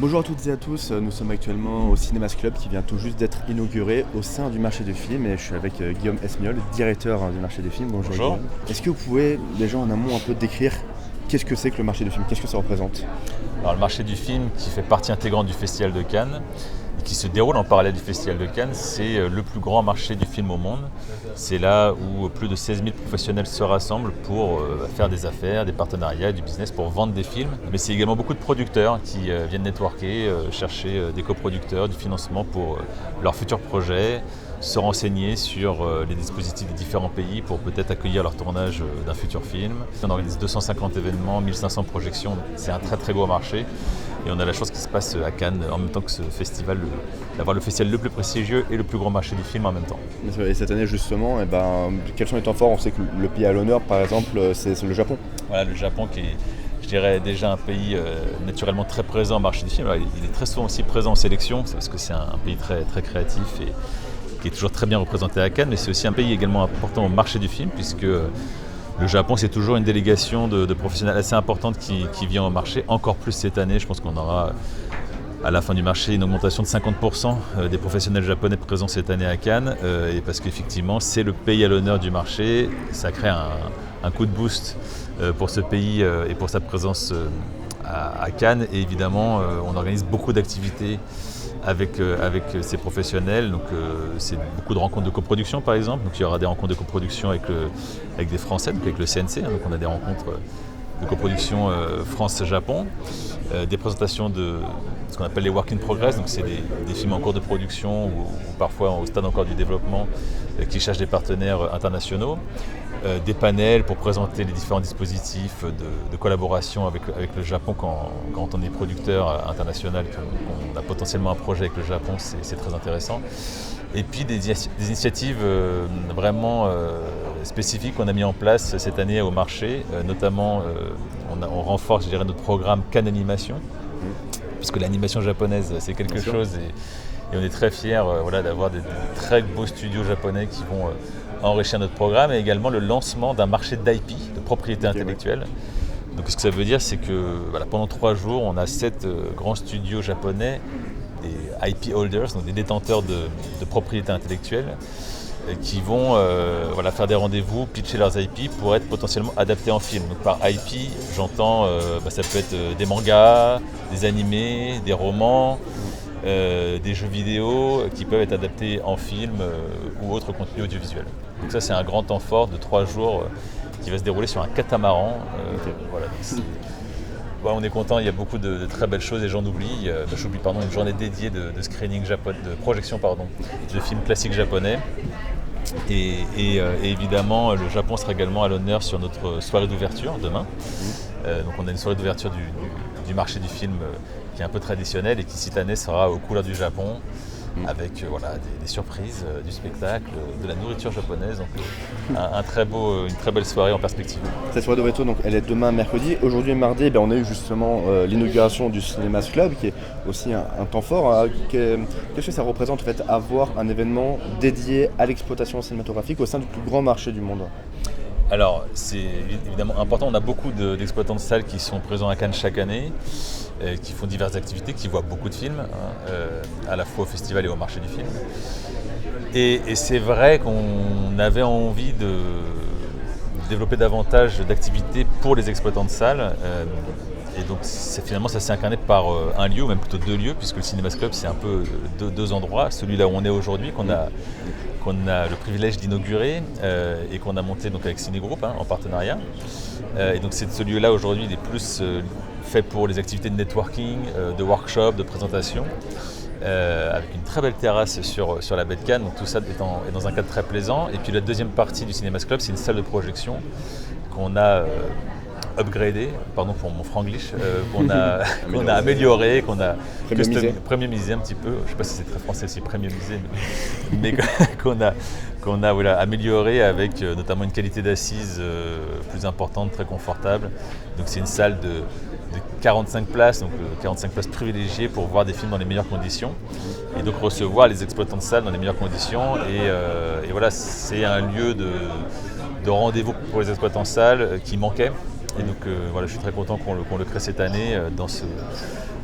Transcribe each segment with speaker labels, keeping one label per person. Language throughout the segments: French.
Speaker 1: Bonjour à toutes et à tous, nous sommes actuellement au Cinémas Club qui vient tout juste d'être inauguré au sein du marché du film et je suis avec Guillaume Esmiol, directeur du marché du film. Bonjour.
Speaker 2: Bonjour.
Speaker 1: Guillaume. Est-ce que vous pouvez déjà en amont un peu décrire qu'est-ce que c'est que le marché du film, qu'est-ce que ça représente?
Speaker 2: Alors, le marché du film qui fait partie intégrante du Festival de Cannes et qui se déroule en parallèle du Festival de Cannes, c'est le plus grand marché du film au monde. C'est là où plus de 16 000 professionnels se rassemblent pour faire des affaires, des partenariats, du business pour vendre des films. Mais c'est également beaucoup de producteurs qui viennent networker, chercher des coproducteurs, du financement pour leurs futurs projets, se renseigner sur les dispositifs des différents pays pour peut-être accueillir leur tournage d'un futur film. On organise 250 événements, 1500 projections, c'est un très très gros marché. Et on a la chance qu'il se passe à Cannes en même temps que ce festival, d'avoir le festival le plus prestigieux et le plus grand marché du film en même temps.
Speaker 1: Et cette année justement, quels sont les temps forts? On sait que le pays à l'honneur par exemple c'est le Japon.
Speaker 2: Voilà, le Japon qui est, je dirais, déjà un pays naturellement très présent au marché du film. Alors, il est très souvent aussi présent en sélection parce que c'est un pays très, très créatif et qui est toujours très bien représenté à Cannes, mais c'est aussi un pays également important au marché du film puisque le Japon, c'est toujours une délégation de professionnels assez importante qui vient au marché, encore plus cette année. Je pense qu'on aura à la fin du marché une augmentation de 50% des professionnels japonais présents cette année à Cannes, et parce qu'effectivement c'est le pays à l'honneur du marché, ça crée un coup de boost pour ce pays et pour sa présence à Cannes, et évidemment on organise beaucoup d'activités avec ces professionnels, donc c'est beaucoup de rencontres de coproduction par exemple, donc il y aura des rencontres de coproduction avec des Français, donc avec le CNC, donc on a des rencontres de coproduction France-Japon, des présentations de ce qu'on appelle les work in progress, donc c'est des films en cours de production ou parfois au stade encore du développement qui cherchent des partenaires internationaux, des panels pour présenter les différents dispositifs de collaboration avec le Japon quand on est producteur international, qu'on a potentiellement un projet avec le Japon, c'est très intéressant. Et puis des initiatives vraiment spécifiques qu'on a mis en place cette année au marché, notamment on renforce, je dirais, notre programme Cannes Animation, parce que l'animation japonaise c'est quelque chose et on est très fiers d'avoir des très beaux studios japonais qui vont enrichir notre programme, et également le lancement d'un marché d'IP, de propriété intellectuelle. Donc ce que ça veut dire, c'est que pendant 3 jours, on a 7 grands studios japonais, des IP holders, donc des détenteurs de propriété intellectuelle, qui vont faire des rendez-vous, pitcher leurs IP pour être potentiellement adaptés en film. Donc par IP, j'entends, ça peut être des mangas, des animés, des romans, des jeux vidéo qui peuvent être adaptés en film ou autre contenu audiovisuel. Donc ça, c'est un grand temps fort de 3 jours qui va se dérouler sur un catamaran. On est content, il y a beaucoup de très belles choses et j'en oublie. J'oublie une journée dédiée de screening de projection de films classiques japonais. Et évidemment, le Japon sera également à l'honneur sur notre soirée d'ouverture demain. Donc on a une soirée d'ouverture du marché du film qui est un peu traditionnelle et qui cette année sera aux couleurs du Japon, avec des surprises, du spectacle, de la nourriture japonaise. Donc une très belle soirée en perspective.
Speaker 1: Cette soirée d'ouverture, donc, elle est demain mercredi. Aujourd'hui mardi, on a eu justement l'inauguration du Cinémas Club, qui est aussi un temps fort. Qu'est-ce que ça représente en fait, avoir un événement dédié à l'exploitation cinématographique au sein du plus grand marché du monde?
Speaker 2: Alors, c'est évidemment important. On a beaucoup d'exploitants de salles qui sont présents à Cannes chaque année, qui font diverses activités, qui voient beaucoup de films, à la fois au festival et au marché du film. Et c'est vrai qu'on avait envie de développer davantage d'activités pour les exploitants de salles. Et donc finalement ça s'est incarné par un lieu, ou même plutôt 2 lieux, puisque le Cinémas Club c'est un peu deux endroits. Celui là où on est aujourd'hui, qu'on a le privilège d'inaugurer et qu'on a monté donc avec Cinégroupe en partenariat. Et donc ce lieu-là aujourd'hui il est plus fait pour les activités de networking, de workshop, de présentation, avec une très belle terrasse sur la baie de Cannes. Donc tout ça est dans un cadre très plaisant. Et puis la deuxième partie du Cinémas Club, c'est une salle de projection qu'on a upgradé, pardon pour mon franglish, qu'on a amélioré, qu'on a premiumisé un petit peu, je ne sais pas si c'est très français aussi, premiumisé, mais qu'on a amélioré avec notamment une qualité d'assise plus importante, très confortable. Donc c'est une salle de 45 places, donc 45 places privilégiées pour voir des films dans les meilleures conditions et donc recevoir les exploitants de salles dans les meilleures conditions, et c'est un lieu de rendez-vous pour les exploitants de salles qui manquait. Et donc je suis très content qu'on le crée cette année dans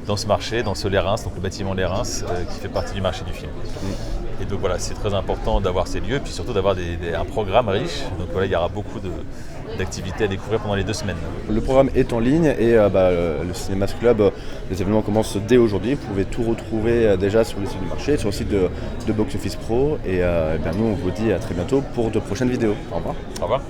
Speaker 2: dans ce marché, dans ce Les Reims, donc le bâtiment Les Reims, qui fait partie du marché du film. Et donc voilà, c'est très important d'avoir ces lieux, et puis surtout d'avoir un programme riche. Donc voilà, il y aura beaucoup d'activités à découvrir pendant les 2 semaines.
Speaker 1: Le programme est en ligne et le Cinémas Club, les événements commencent dès aujourd'hui. Vous pouvez tout retrouver déjà sur le site du marché, sur le site de Box Office Pro. Et nous, on vous dit à très bientôt pour de prochaines vidéos. Au revoir.
Speaker 2: Au revoir.